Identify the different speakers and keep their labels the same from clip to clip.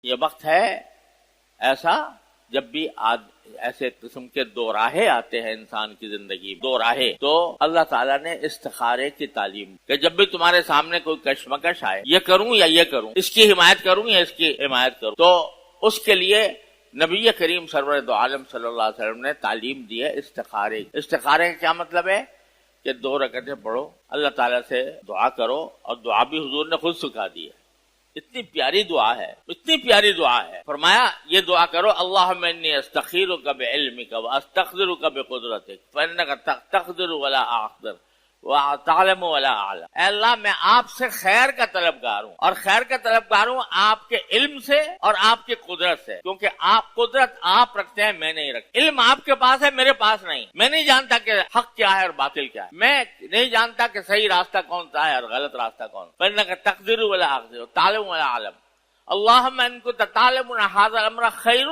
Speaker 1: یہ وقت ہے ایسا جب بھی ایسے قسم کے دو راہیں آتے ہیں انسان کی زندگی میں، دو راہیں، تو اللہ تعالیٰ نے استخارے کی تعلیم کہ جب بھی تمہارے سامنے کوئی کشمکش آئے، یہ کروں یا یہ کروں، اس کی حمایت کروں یا اس کی حمایت کروں، تو اس کے لیے نبی کریم سرور دو عالم صلی اللہ علیہ وسلم نے تعلیم دی ہے استخارے۔ استخارے کا کیا مطلب ہے کہ 2 رکعتیں پڑھو، اللہ تعالیٰ سے دعا کرو، اور دعا بھی حضور نے خود سکھا دی ہے۔ اتنی پیاری دعا ہے، اتنی پیاری دعا ہے، فرمایا یہ دعا کرو، اللہم انی استخیرک بعلمک واستقدرک بقدرتک فانک تقدر ولا اقدر وتعلم ولا اعلم۔ اے اللہ میں آپ سے خیر کا طلبگار ہوں، اور خیر کا طلبگار ہوں آپ کے علم سے اور آپ کی قدرت سے، کیونکہ آپ قدرت آپ رکھتے ہیں، میں نہیں رکھتا، علم آپ کے پاس ہے میرے پاس نہیں، میں نہیں جانتا کہ حق کیا ہے اور باطل کیا ہے، میں نہیں جانتا کہ صحیح راستہ کون سا ہے اور غلط راستہ کون، فإنک تقدر ولا اقدر وتعلم ولا اعلم۔ اللہم ان کنت تعلم ان ھذا الامر خیر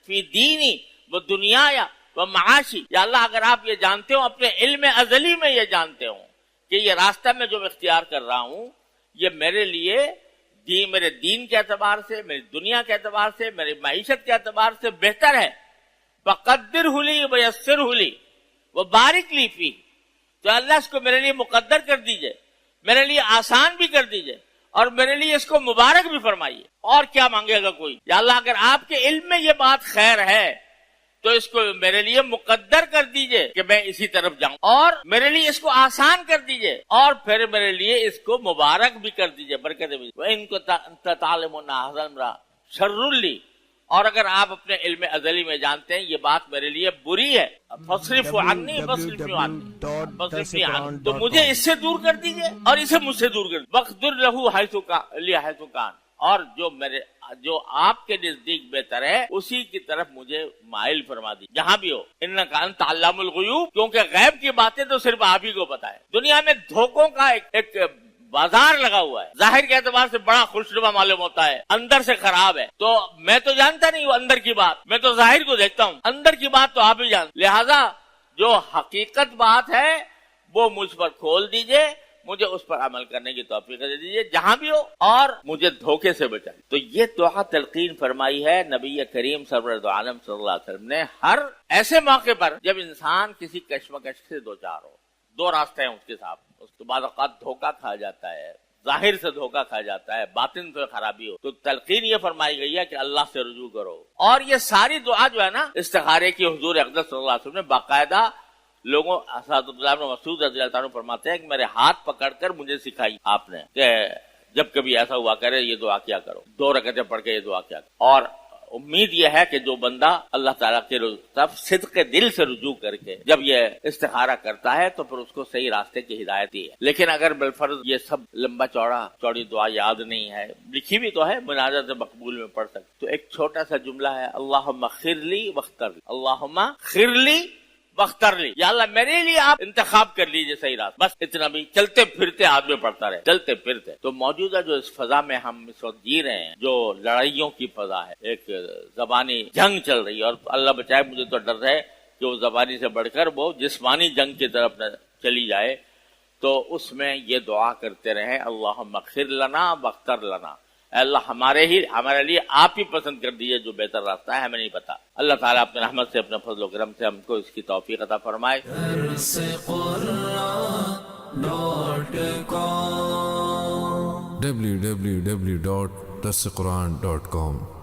Speaker 1: فی دینی ودنیای ومعاشی، یا اللہ اگر آپ یہ جانتے ہو، اپنے علم ازلی میں یہ جانتے ہو کہ یہ راستہ میں جو اختیار کر رہا ہوں یہ میرے لیے میرے دین کے اعتبار سے، میری دنیا کے اعتبار سے، میری معیشت کے اعتبار سے بہتر ہے، فقدرہ لی ویسرہ لی وبارک لی فیہ، تو اللہ اس کو میرے لیے مقدر کر دیجئے، میرے لیے آسان بھی کر دیجئے، اور میرے لیے اس کو مبارک بھی فرمائیے۔ اور کیا مانگے گا کوئی؟ یا اللہ اگر آپ کے علم میں یہ بات خیر ہے تو اس کو میرے لیے مقدر کر دیجئے کہ میں اسی طرف جاؤں، اور میرے لیے اس کو آسان کر دیجئے، اور پھر میرے لیے اس کو مبارک بھی کر دیجئے، برکت بھی۔ وَإِن كُنتَ تَعْلَمُ أَنَّ هَذَا الْأَمْرَ شَرٌّ لِّي، اور اگر آپ اپنے علم ازلی میں جانتے ہیں یہ بات میرے لیے بری ہے، فَاصْرِفْهُ عَنِّي وَاصْرِفْنِي عَنْهُ، تو مجھے اس سے دور کر دیجئے اور اسے مجھ سے دور کر دیجئے، وَاقْدُرْ لَهُ حَيْثُ كَانَ، اور جو آپ کے نزدیک بہتر ہے اسی کی طرف مجھے مائل فرما دی جہاں بھی ہو۔ انک انت علام الغیوب، کیونکہ غیب کی باتیں تو صرف آپ ہی کو پتا ہے۔ دنیا میں دھوکوں کا ایک بازار لگا ہوا ہے، ظاہر کے اعتبار سے بڑا خوشنما معلوم ہوتا ہے، اندر سے خراب ہے، تو میں تو جانتا نہیں وہ اندر کی بات، میں تو ظاہر کو دیکھتا ہوں، اندر کی بات تو آپ ہی جانتے، لہذا جو حقیقت بات ہے وہ مجھ پر کھول دیجئے، مجھے اس پر عمل کرنے کی توفیق دے دیجیے جہاں بھی ہو، اور مجھے دھوکے سے بچائیے۔ تو یہ دعا تلقین فرمائی ہے نبی کریم سرور دو عالم صلی اللہ علیہ وسلم نے ہر ایسے موقع پر جب انسان کسی کشمکش سے دوچار ہو، 2 راستے ہیں اس کے ساتھ، اس کے بعد اوقات دھوکہ کھا جاتا ہے، ظاہر سے دھوکہ کھا جاتا ہے، باطن سے خرابی ہو، تو تلقین یہ فرمائی گئی ہے کہ اللہ سے رجوع کرو۔ اور یہ ساری دعا جو ہے نا استخارے کی، حضور اقدس صلی اللہ علیہ وسلم نے باقاعدہ لوگوں، حضرت عبداللہ بن مسعود رضی اللہ عنہ فرماتے ہیں کہ میرے ہاتھ پکڑ کر مجھے سکھائی آپ نے کہ جب کبھی ایسا ہوا کرے یہ دعا کیا کرو، 2 رکعتیں پڑھ کے یہ دعا کیا کرو۔ اور امید یہ ہے کہ جو بندہ اللہ تعالیٰ کے طرف صدق دل سے رجوع کر کے جب یہ استخارہ کرتا ہے تو پھر اس کو صحیح راستے کی ہدایت دی ہے۔ لیکن اگر بالفرض یہ سب لمبا چوڑی دعا یاد نہیں ہے، لکھی بھی تو ہے، مناجات مقبول میں پڑھ سکتے، تو ایک چھوٹا سا جملہ ہے، اللہم خر لی واختر لی، اللہم خر لی واختر لی، یا اللہ میرے لیے آپ انتخاب کر لیجئے صحیح راستہ، بس اتنا بھی۔ چلتے پھرتے آدمی پڑھتا رہے، چلتے پھرتے۔ تو موجودہ جو اس فضا میں ہم اس وقت جی رہے ہیں، جو لڑائیوں کی فضا ہے، ایک زبانی جنگ چل رہی ہے، اور اللہ بچائے مجھے تو ڈر ہے کہ وہ زبانی سے بڑھ کر وہ جسمانی جنگ کی طرف نہ چلی جائے، تو اس میں یہ دعا کرتے رہیں، اللہم اغفر لنا واختر لنا، اے اللہ ہمارے لیے آپ ہی پسند کر دیجیے جو بہتر راستہ ہے، ہمیں نہیں پتا۔ اللہ تعالیٰ اپنے رحمت سے، اپنے فضل و کرم سے ہم کو اس کی توفیق عطا فرمائے۔
Speaker 2: www.darsequran.com